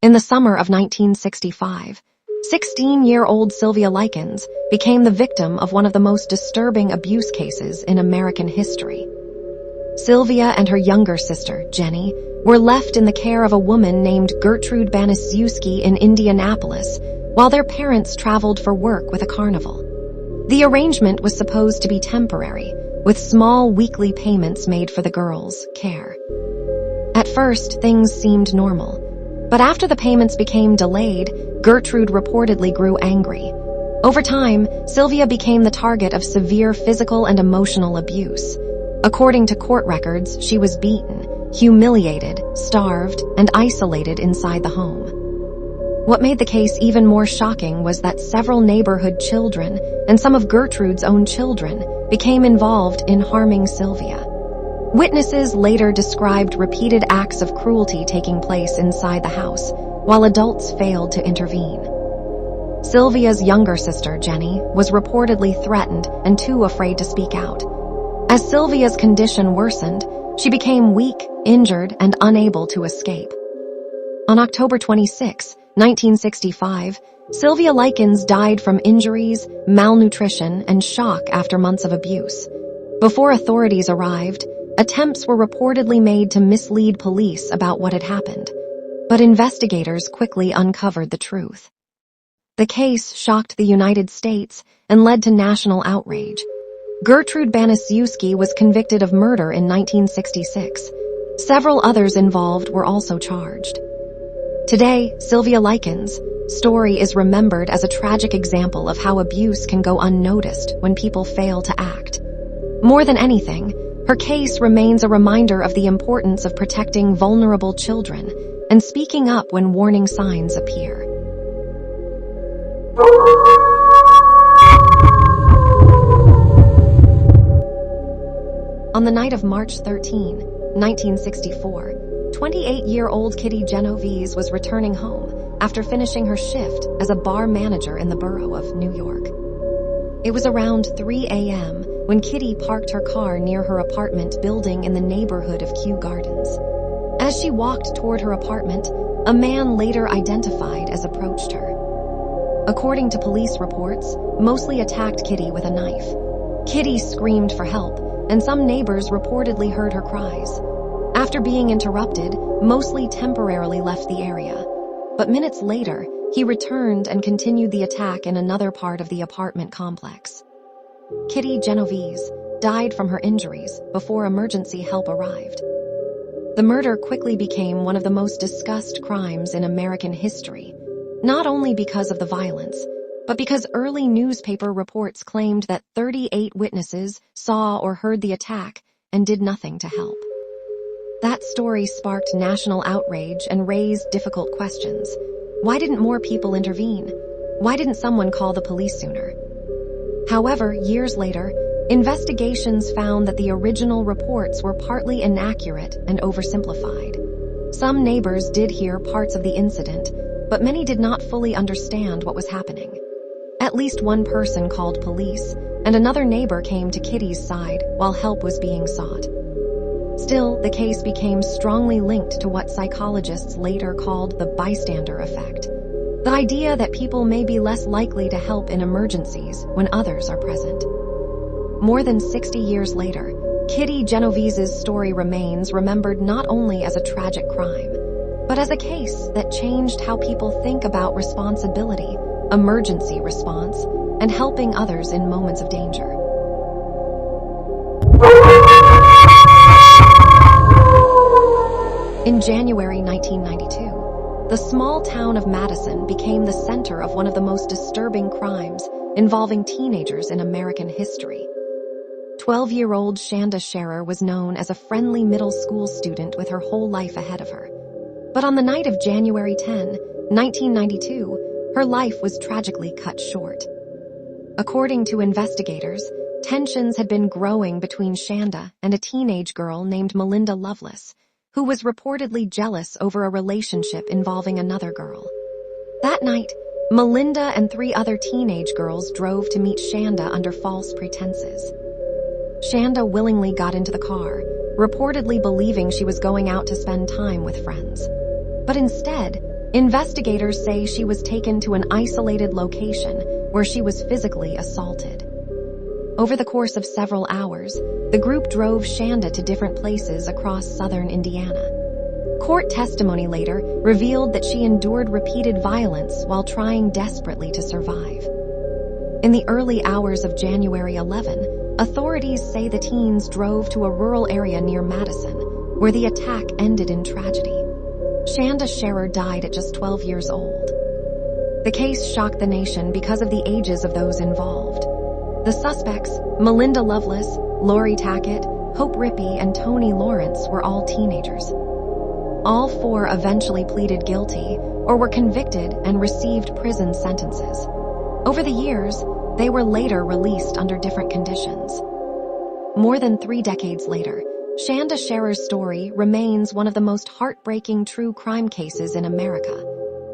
In the summer of 1965, 16-year-old Sylvia Likens became the victim of one of the most disturbing abuse cases in American history. Sylvia and her younger sister, Jenny, were left in the care of a woman named Gertrude Baniszewski in Indianapolis while their parents traveled for work with a carnival. The arrangement was supposed to be temporary, with small weekly payments made for the girls' care. At first, things seemed normal. But after the payments became delayed, Gertrude reportedly grew angry. Over time, Sylvia became the target of severe physical and emotional abuse. According to court records, she was beaten, humiliated, starved, and isolated inside the home. What made the case even more shocking was that several neighborhood children and some of Gertrude's own children became involved in harming Sylvia. Witnesses later described repeated acts of cruelty taking place inside the house, while adults failed to intervene. Sylvia's younger sister, Jenny, was reportedly threatened and too afraid to speak out. As Sylvia's condition worsened, she became weak, injured, and unable to escape. On October 26, 1965, Sylvia Likens died from injuries, malnutrition, and shock after months of abuse. Before authorities arrived, attempts were reportedly made to mislead police about what had happened, but investigators quickly uncovered the truth. The case shocked the United States and led to national outrage. Gertrude Baniszewski was convicted of murder in 1966. Several others involved were also charged. Today, Sylvia Likens' story is remembered as a tragic example of how abuse can go unnoticed when people fail to act. More than anything, her case remains a reminder of the importance of protecting vulnerable children and speaking up when warning signs appear. On the night of March 13, 1964, 28-year-old 𝐔𝐍𝐁𝐄𝐋 was returning home after finishing her shift as a bar manager in the borough of New York. It was around 3 a.m. when Kitty parked her car near her apartment building in the neighborhood of Kew Gardens. As she walked toward her apartment, a man later identified as approached her. According to police reports, Mosley attacked Kitty with a knife. Kitty screamed for help, and some neighbors reportedly heard her cries. After being interrupted, Mosley temporarily left the area. But minutes later, he returned and continued the attack in another part of the apartment complex. 𝐔𝐍𝐁𝐄𝐋 died from her injuries before emergency help arrived. The murder quickly became one of the most discussed crimes in American history, not only because of the violence, but because early newspaper reports claimed that 38 witnesses saw or heard the attack and did nothing to help. That story sparked national outrage and raised difficult questions. Why didn't more people intervene? Why didn't someone call the police sooner? However, years later, investigations found that the original reports were partly inaccurate and oversimplified. Some neighbors did hear parts of the incident, but many did not fully understand what was happening. At least one person called police, and another neighbor came to Kitty's side while help was being sought. Still, the case became strongly linked to what psychologists later called the bystander effect, the idea that people may be less likely to help in emergencies when others are present. More than 60 years later, 𝐔𝐍𝐁𝐄𝐋's story remains remembered not only as a tragic crime, but as a case that changed how people think about responsibility, emergency response, and helping others in moments of danger. In January 1992, the small town of Madison became the center of one of the most disturbing crimes involving teenagers in American history. 12-year-old Shanda Sharer was known as a friendly middle school student with her whole life ahead of her. But on the night of January 10, 1992, her life was tragically cut short. According to investigators, tensions had been growing between Shanda and a teenage girl named Melinda Loveless, who was reportedly jealous over a relationship involving another girl. That night, Melinda and 3 other teenage girls drove to meet Shanda under false pretenses. Shanda willingly got into the car, reportedly believing she was going out to spend time with friends. But instead, Investigators say she was taken to an isolated location where she was physically assaulted. Over the course of several hours, the group drove Shanda to different places across southern Indiana. Court testimony later revealed that she endured repeated violence while trying desperately to survive. In the early hours of January 11, authorities say the teens drove to a rural area near Madison, where the attack ended in tragedy. Shanda Sharer died at just 12 years old. The case shocked the nation because of the ages of those involved. The suspects, Melinda Loveless, Lori Tackett, Hope Rippey, and Tony Lawrence, were all teenagers. All four eventually pleaded guilty or were convicted and received prison sentences. Over the years, they were later released under different conditions. More than 3 decades later, Shanda Sharer's story remains one of the most heartbreaking true crime cases in America,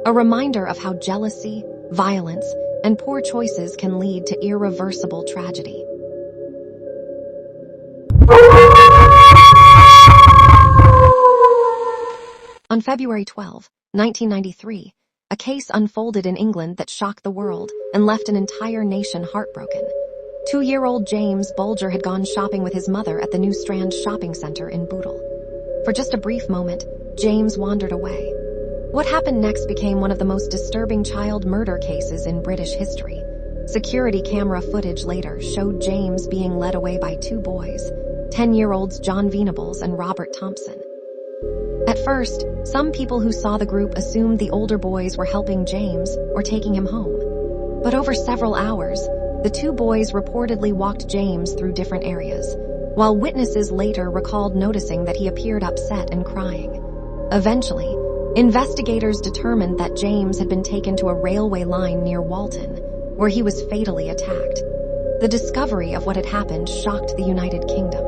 a reminder of how jealousy, violence, and poor choices can lead to irreversible tragedy. On February 12, 1993, a case unfolded in England that shocked the world and left an entire nation heartbroken. 2-year-old James Bulger had gone shopping with his mother at the New Strand shopping center in Bootle. For just a brief moment, James wandered away. What happened next became one of the most disturbing child murder cases in British history. Security camera footage later showed James being led away by 2 boys, 10-year-olds John Venables and Robert Thompson. At first, some people who saw the group assumed the older boys were helping James or taking him home. But over several hours, the 2 boys reportedly walked James through different areas, while witnesses later recalled noticing that he appeared upset and crying. Eventually, investigators determined that James had been taken to a railway line near Walton, where he was fatally attacked. The discovery of what had happened shocked the United Kingdom.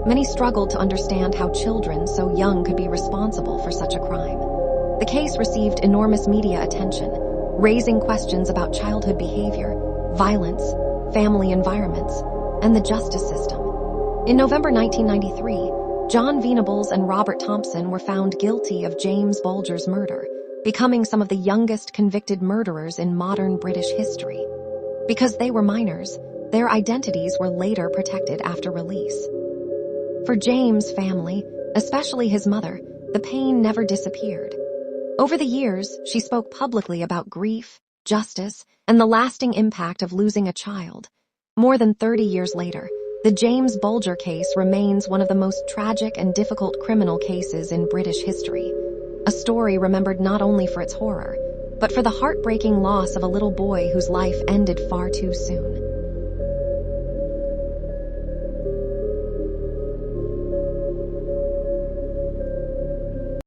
Many struggled to understand how children so young could be responsible for such a crime. The case received enormous media attention, raising questions about childhood behavior, violence, family environments, and the justice system. In November 1993, John Venables and Robert Thompson were found guilty of James Bulger's murder, becoming some of the youngest convicted murderers in modern British history. Because they were minors, their identities were later protected after release. For James' family, especially his mother, the pain never disappeared. Over the years, she spoke publicly about grief, justice, and the lasting impact of losing a child. More than 30 years later, the James Bulger case remains one of the most tragic and difficult criminal cases in British history. A story remembered not only for its horror, but for the heartbreaking loss of a little boy whose life ended far too soon.